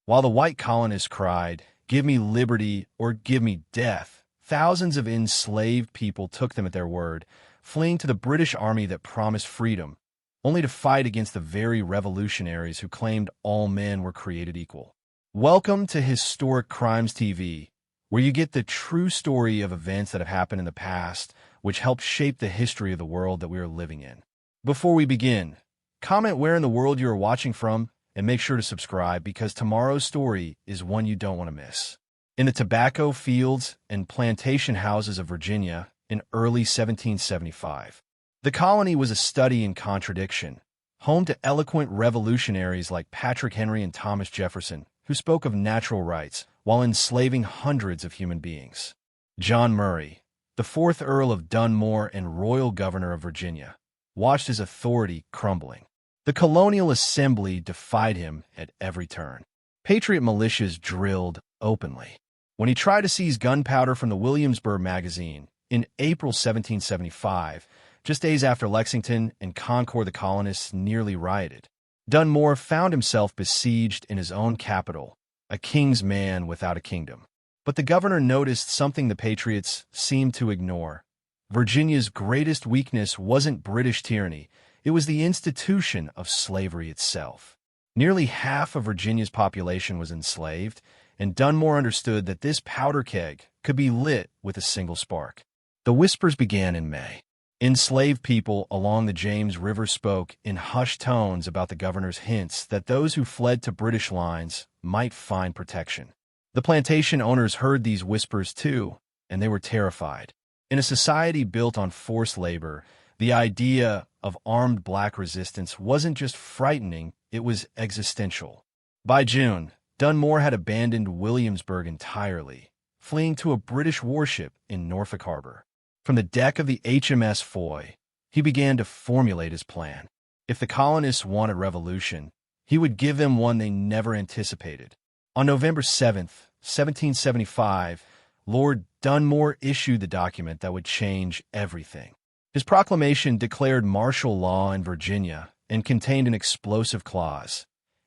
While the white colonists cried, "Give me liberty or give me death," thousands of enslaved people took them at their word, fleeing to the British army that promised freedom, only to fight against the very revolutionaries who claimed all men were created equal. Welcome to Historic Crimes TV, where you get the true story of events that have happened in the past, which helped shape the history of the world that we are living in. Before we begin, comment where in the world you are watching from, and make sure to subscribe because tomorrow's story is one you don't want to miss. In the tobacco fields and plantation houses of Virginia in early 1775, the colony was a study in contradiction, home to eloquent revolutionaries like Patrick Henry and Thomas Jefferson, who spoke of natural rights while enslaving hundreds of human beings. John Murray, the 4th Earl of Dunmore and Royal Governor of Virginia, watched his authority crumbling. The colonial assembly defied him at every turn. Patriot militias drilled openly. When he tried to seize gunpowder from the Williamsburg magazine in April 1775, just days after Lexington and Concord the colonists nearly rioted, Dunmore found himself besieged in his own capital, a king's man without a kingdom. But the governor noticed something the patriots seemed to ignore. Virginia's greatest weakness wasn't British tyranny. It was the institution of slavery itself. Nearly half of Virginia's population was enslaved, and Dunmore understood that this powder keg could be lit with a single spark. The whispers began in May. Enslaved people along the James River spoke in hushed tones about the governor's hints that those who fled to British lines might find protection. The plantation owners heard these whispers too, and they were terrified. In a society built on forced labor, the idea of armed black resistance wasn't just frightening, it was existential. By June, Dunmore had abandoned Williamsburg entirely, fleeing to a British warship in Norfolk Harbor. From the deck of the HMS Foy, he began to formulate his plan. If the colonists wanted revolution, he would give them one they never anticipated. On November 7th, 1775, Lord Dunmore issued the document that would change everything. His proclamation declared martial law in Virginia and contained an explosive clause.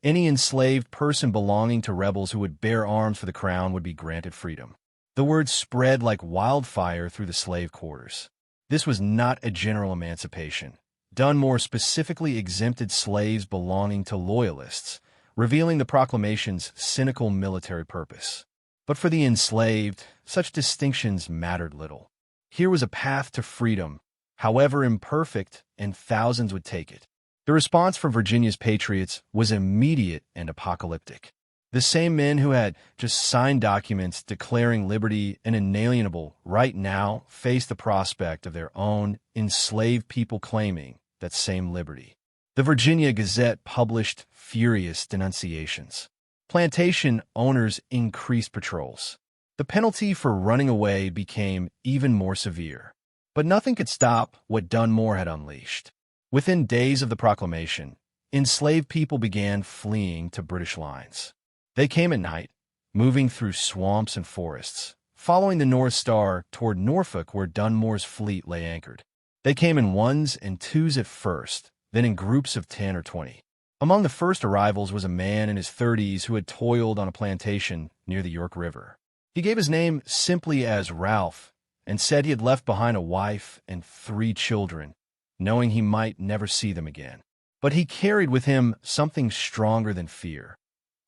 Any enslaved person belonging to rebels who would bear arms for the crown would be granted freedom. The word spread like wildfire through the slave quarters. This was not a general emancipation. Dunmore specifically exempted slaves belonging to loyalists, revealing the proclamation's cynical military purpose. But for the enslaved, such distinctions mattered little. Here was a path to freedom, however imperfect, and thousands would take it. The response from Virginia's patriots was immediate and apocalyptic. The same men who had just signed documents declaring liberty and inalienable right now faced the prospect of their own enslaved people claiming that same liberty. The Virginia Gazette published furious denunciations. Plantation owners increased patrols. The penalty for running away became even more severe. But nothing could stop what Dunmore had unleashed. Within days of the proclamation, enslaved people began fleeing to British lines. They came at night, moving through swamps and forests, following the North Star toward Norfolk where Dunmore's fleet lay anchored. They came in ones and twos at first, then in groups of 10 or 20. Among the first arrivals was a man in his 30s who had toiled on a plantation near the York River. He gave his name simply as Ralph, and said he had left behind a wife and 3 children, knowing he might never see them again. But he carried with him something stronger than fear,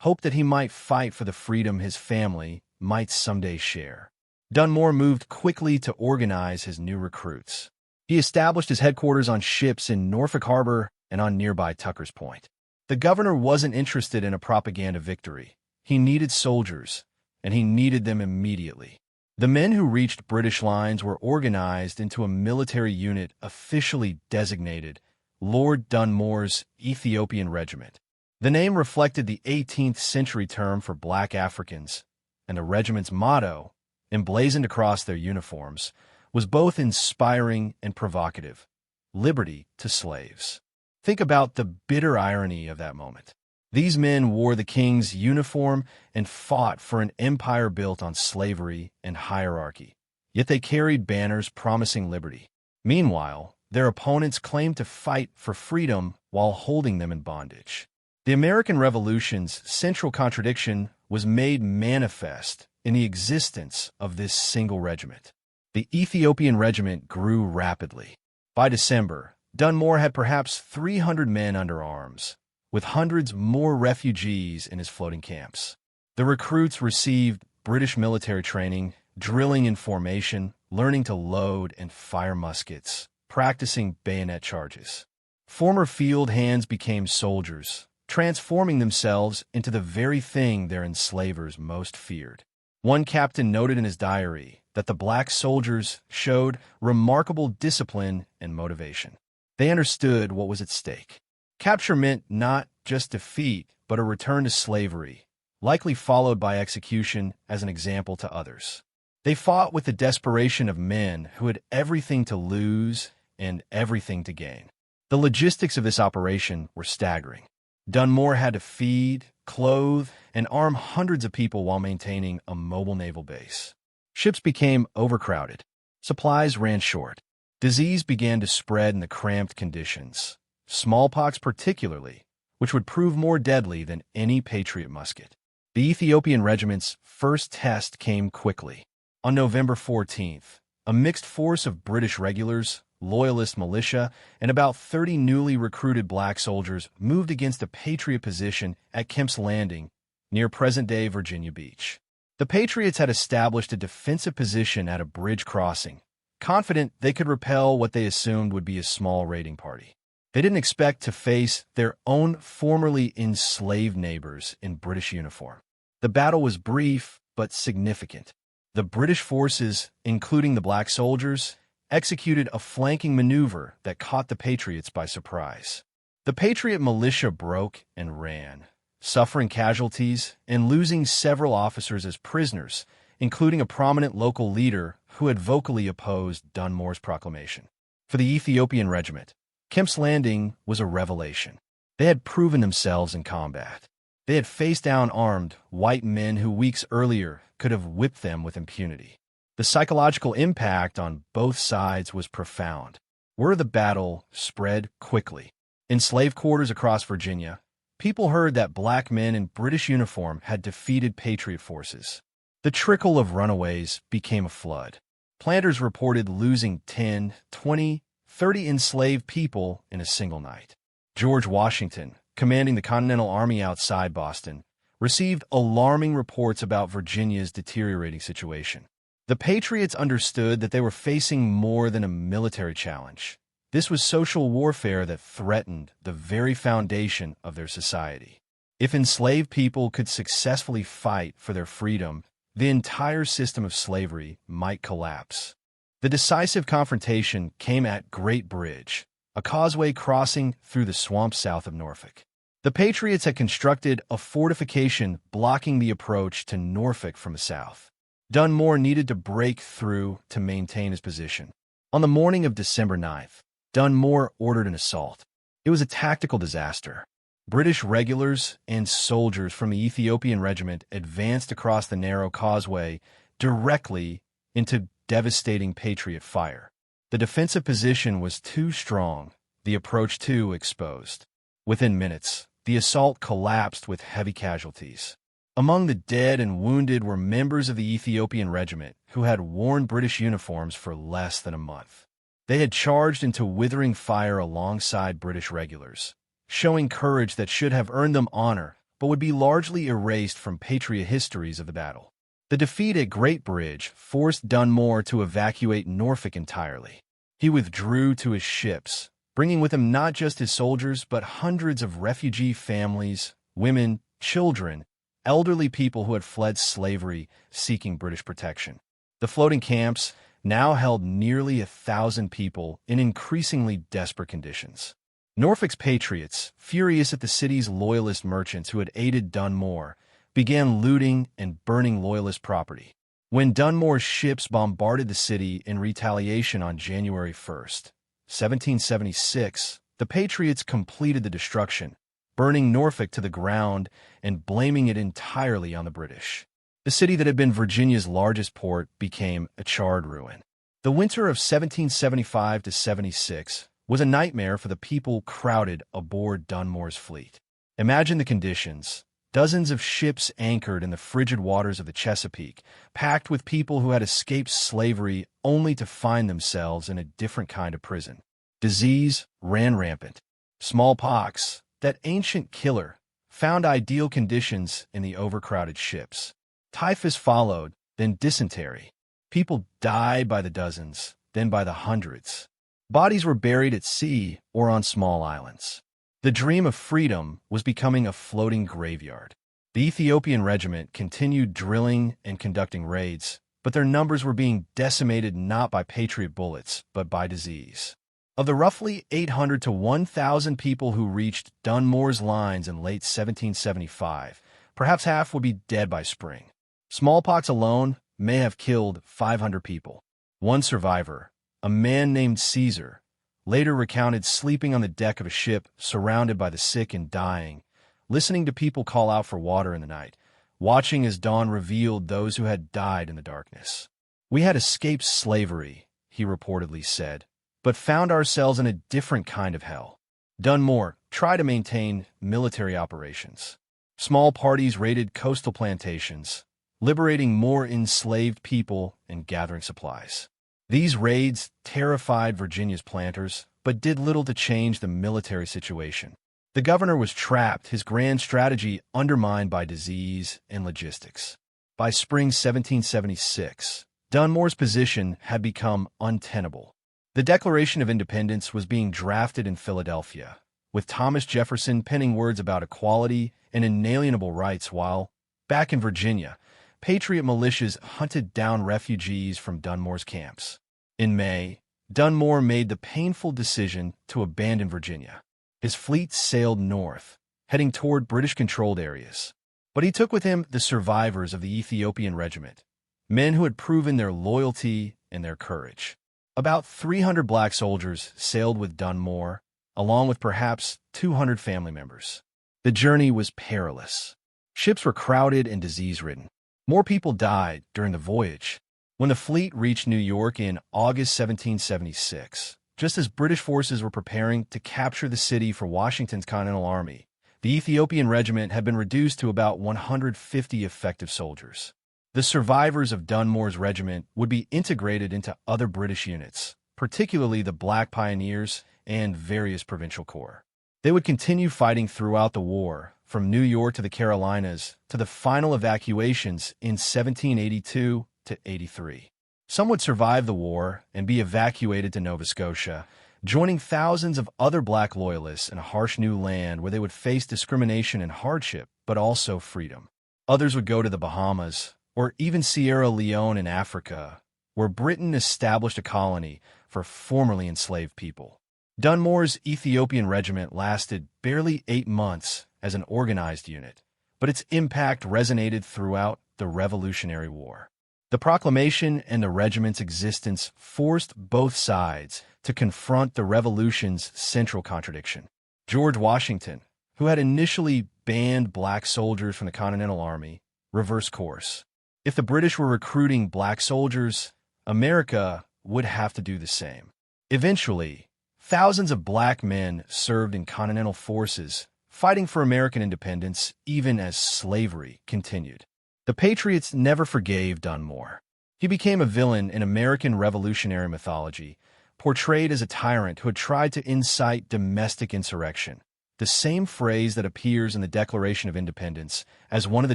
hope that he might fight for the freedom his family might someday share. Dunmore moved quickly to organize his new recruits. He established his headquarters on ships in Norfolk Harbor and on nearby Tucker's Point. The governor wasn't interested in a propaganda victory. He needed soldiers, and he needed them immediately. The men who reached British lines were organized into a military unit officially designated Lord Dunmore's Ethiopian Regiment. The name reflected the 18th century term for black Africans, and the regiment's motto, emblazoned across their uniforms, was both inspiring and provocative: liberty to slaves. Think about the bitter irony of that moment. These men wore the king's uniform and fought for an empire built on slavery and hierarchy, yet they carried banners promising liberty. Meanwhile, their opponents claimed to fight for freedom while holding them in bondage. The American Revolution's central contradiction was made manifest in the existence of this single regiment. The Ethiopian regiment grew rapidly. By December, Dunmore had perhaps 300 men under arms, with hundreds more refugees in his floating camps. The recruits received British military training, drilling in formation, learning to load and fire muskets, practicing bayonet charges. Former field hands became soldiers, transforming themselves into the very thing their enslavers most feared. One captain noted in his diary that the black soldiers showed remarkable discipline and motivation. They understood what was at stake. Capture meant not just defeat, but a return to slavery, likely followed by execution as an example to others. They fought with the desperation of men who had everything to lose and everything to gain. The logistics of this operation were staggering. Dunmore had to feed, clothe, and arm hundreds of people while maintaining a mobile naval base. Ships became overcrowded. Supplies ran short. Disease began to spread in the cramped conditions, smallpox particularly, which would prove more deadly than any Patriot musket. The Ethiopian regiment's first test came quickly. On November 14th, a mixed force of British regulars, Loyalist militia, and about 30 newly recruited black soldiers moved against a Patriot position at Kemp's Landing, near present-day Virginia Beach. The Patriots had established a defensive position at a bridge crossing, confident they could repel what they assumed would be a small raiding party. They didn't expect to face their own formerly enslaved neighbors in British uniform. The battle was brief but significant. The British forces, including the black soldiers, executed a flanking maneuver that caught the Patriots by surprise. The Patriot militia broke and ran, suffering casualties and losing several officers as prisoners, including a prominent local leader who had vocally opposed Dunmore's proclamation. For the Ethiopian regiment, Kemp's Landing was a revelation. They had proven themselves in combat. They had faced down armed white men who weeks earlier could have whipped them with impunity. The psychological impact on both sides was profound. Word of the battle spread quickly. In slave quarters across Virginia, people heard that black men in British uniform had defeated Patriot forces. The trickle of runaways became a flood. Planters reported losing 10, 20, 30 enslaved people in a single night. George Washington, commanding the Continental Army outside Boston, received alarming reports about Virginia's deteriorating situation. The Patriots understood that they were facing more than a military challenge. This was social warfare that threatened the very foundation of their society. If enslaved people could successfully fight for their freedom, the entire system of slavery might collapse. The decisive confrontation came at Great Bridge, a causeway crossing through the swamp south of Norfolk. The Patriots had constructed a fortification blocking the approach to Norfolk from the south. Dunmore needed to break through to maintain his position. On the morning of December 9th, Dunmore ordered an assault. It was a tactical disaster. British regulars and soldiers from the Ethiopian regiment advanced across the narrow causeway directly into devastating Patriot fire. The defensive position was too strong, the approach too exposed. Within minutes, the assault collapsed with heavy casualties. Among the dead and wounded were members of the Ethiopian regiment who had worn British uniforms for less than a month. They had charged into withering fire alongside British regulars, showing courage that should have earned them honor but would be largely erased from Patriot histories of the battle. The defeat at Great Bridge forced Dunmore to evacuate Norfolk entirely. He withdrew to his ships, bringing with him not just his soldiers but hundreds of refugee families, women, children, elderly people who had fled slavery seeking British protection. The floating camps now held nearly 1,000 people in increasingly desperate conditions. Norfolk's patriots, furious at the city's loyalist merchants who had aided Dunmore, began looting and burning loyalist property. When Dunmore's ships bombarded the city in retaliation on January 1st, 1776, the Patriots completed the destruction, burning Norfolk to the ground and blaming it entirely on the British. The city that had been Virginia's largest port became a charred ruin. The winter of 1775 to 76 was a nightmare for the people crowded aboard Dunmore's fleet. Imagine the conditions. Dozens of ships anchored in the frigid waters of the Chesapeake, packed with people who had escaped slavery only to find themselves in a different kind of prison. Disease ran rampant. Smallpox, that ancient killer, found ideal conditions in the overcrowded ships. Typhus followed, then dysentery. People died by the dozens, then by the hundreds. Bodies were buried at sea or on small islands. The dream of freedom was becoming a floating graveyard. The Ethiopian regiment continued drilling and conducting raids, but their numbers were being decimated not by patriot bullets, but by disease. Of the roughly 800 to 1,000 people who reached Dunmore's lines in late 1775, perhaps half would be dead by spring. Smallpox alone may have killed 500 people. One survivor, a man named Caesar, later recounted sleeping on the deck of a ship surrounded by the sick and dying, listening to people call out for water in the night, watching as dawn revealed those who had died in the darkness. "We had escaped slavery," he reportedly said, "but found ourselves in a different kind of hell." Dunmore tried to maintain military operations. Small parties raided coastal plantations, liberating more enslaved people and gathering supplies. These raids terrified Virginia's planters, but did little to change the military situation. The governor was trapped, his grand strategy undermined by disease and logistics. By spring 1776, Dunmore's position had become untenable. The Declaration of Independence was being drafted in Philadelphia, with Thomas Jefferson penning words about equality and inalienable rights while, back in Virginia, patriot militias hunted down refugees from Dunmore's camps. In May, Dunmore made the painful decision to abandon Virginia. His fleet sailed north, heading toward British-controlled areas. But he took with him the survivors of the Ethiopian regiment, men who had proven their loyalty and their courage. About 300 black soldiers sailed with Dunmore, along with perhaps 200 family members. The journey was perilous. Ships were crowded and disease-ridden. More people died during the voyage. When the fleet reached New York in August 1776, just as British forces were preparing to capture the city for Washington's Continental Army, the Ethiopian regiment had been reduced to about 150 effective soldiers. The survivors of Dunmore's regiment would be integrated into other British units, particularly the Black Pioneers and various provincial corps. They would continue fighting throughout the war, from New York to the Carolinas to the final evacuations in 1782 to 83. Some would survive the war and be evacuated to Nova Scotia, joining thousands of other black loyalists in a harsh new land where they would face discrimination and hardship, but also freedom. Others would go to the Bahamas, or even Sierra Leone in Africa, where Britain established a colony for formerly enslaved people. Dunmore's Ethiopian regiment lasted barely 8 months as an organized unit, but its impact resonated throughout the Revolutionary War. The proclamation and the regiment's existence forced both sides to confront the Revolution's central contradiction. George Washington, who had initially banned black soldiers from the Continental Army, reversed course. If the British were recruiting black soldiers, America would have to do the same. Eventually, thousands of black men served in Continental forces, fighting for American independence even as slavery continued. The Patriots never forgave Dunmore. He became a villain in American Revolutionary mythology, portrayed as a tyrant who had tried to incite domestic insurrection, the same phrase that appears in the Declaration of Independence as one of the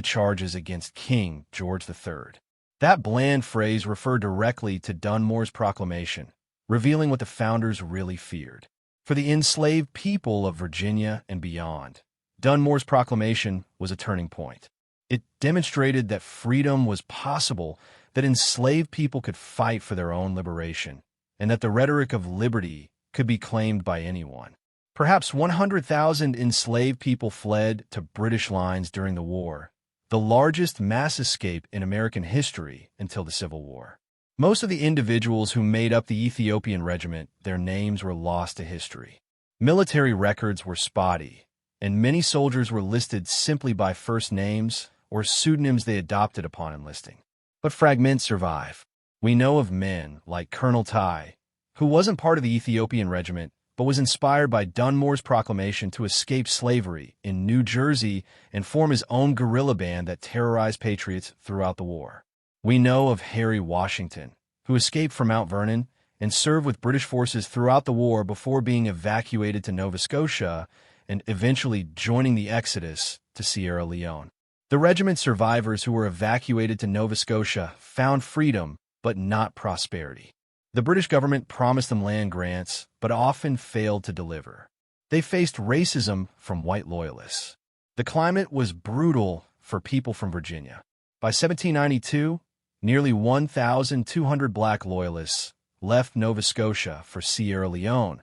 charges against King George III. That bland phrase referred directly to Dunmore's proclamation, revealing what the founders really feared. For the enslaved people of Virginia and beyond, Dunmore's proclamation was a turning point. It demonstrated that freedom was possible, that enslaved people could fight for their own liberation, and that the rhetoric of liberty could be claimed by anyone. Perhaps 100,000 enslaved people fled to British lines during the war, the largest mass escape in American history until the Civil War. Most of the individuals who made up the Ethiopian regiment, their names were lost to history. Military records were spotty, and many soldiers were listed simply by first names or pseudonyms they adopted upon enlisting. But fragments survive. We know of men like Colonel Tai, who wasn't part of the Ethiopian regiment, but was inspired by Dunmore's proclamation to escape slavery in New Jersey and form his own guerrilla band that terrorized patriots throughout the war. We know of Harry Washington, who escaped from Mount Vernon and served with British forces throughout the war before being evacuated to Nova Scotia and eventually joining the exodus to Sierra Leone. The regiment survivors who were evacuated to Nova Scotia found freedom, but not prosperity. The British government promised them land grants, but often failed to deliver. They faced racism from white loyalists. The climate was brutal for people from Virginia. By 1792, nearly 1,200 black loyalists left Nova Scotia for Sierra Leone,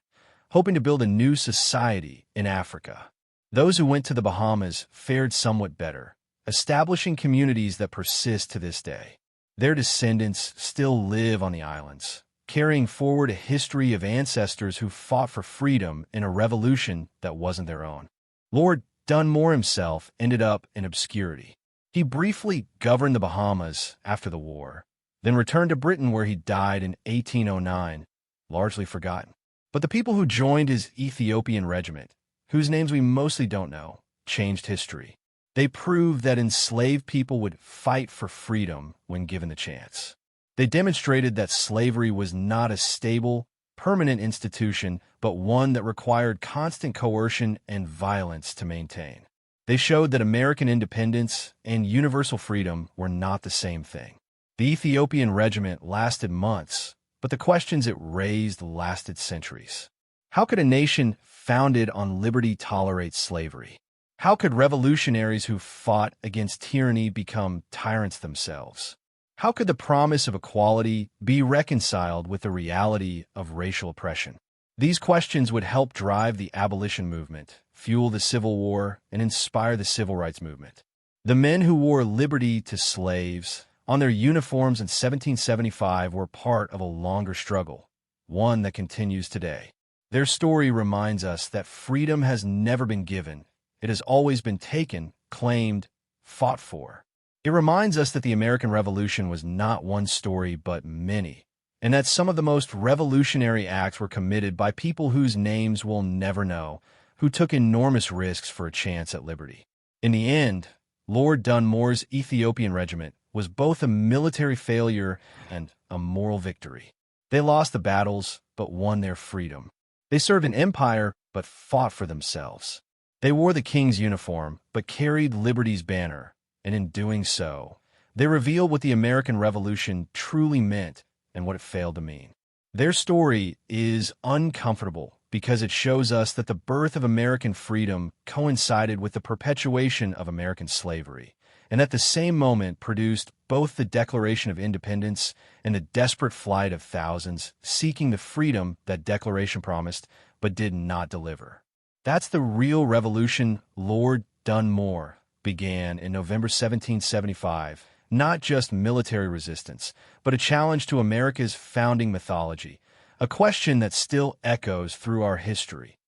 hoping to build a new society in Africa. Those who went to the Bahamas fared somewhat better, establishing communities that persist to this day. Their descendants still live on the islands, carrying forward a history of ancestors who fought for freedom in a revolution that wasn't their own. Lord Dunmore himself ended up in obscurity. He briefly governed the Bahamas after the war, then returned to Britain where he died in 1809, largely forgotten. But the people who joined his Ethiopian regiment, whose names we mostly don't know, changed history. They proved that enslaved people would fight for freedom when given the chance. They demonstrated that slavery was not a stable, permanent institution, but one that required constant coercion and violence to maintain. They showed that American independence and universal freedom were not the same thing. The Ethiopian regiment lasted months, but the questions it raised lasted centuries. How could a nation founded on liberty tolerate slavery? How could revolutionaries who fought against tyranny become tyrants themselves? How could the promise of equality be reconciled with the reality of racial oppression? These questions would help drive the abolition movement, fuel the Civil War, and inspire the civil rights movement. The men who wore liberty to slaves on their uniforms in 1775 were part of a longer struggle, one that continues today. Their story reminds us that freedom has never been given. It has always been taken, claimed, fought for. It reminds us that the American Revolution was not one story but many, and that some of the most revolutionary acts were committed by people whose names we'll never know, who took enormous risks for a chance at liberty. In the end, Lord Dunmore's Ethiopian regiment was both a military failure and a moral victory. They lost the battles, but won their freedom. They served an empire, but fought for themselves. They wore the king's uniform, but carried liberty's banner, and in doing so, they revealed what the American Revolution truly meant and what it failed to mean. Their story is uncomfortable because it shows us that the birth of American freedom coincided with the perpetuation of American slavery, and at the same moment produced both the Declaration of Independence and the desperate flight of thousands seeking the freedom that Declaration promised but did not deliver. That's the real revolution Lord Dunmore began in November 1775, not just military resistance, but a challenge to America's founding mythology, a question that still echoes through our history.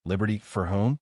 Liberty for whom?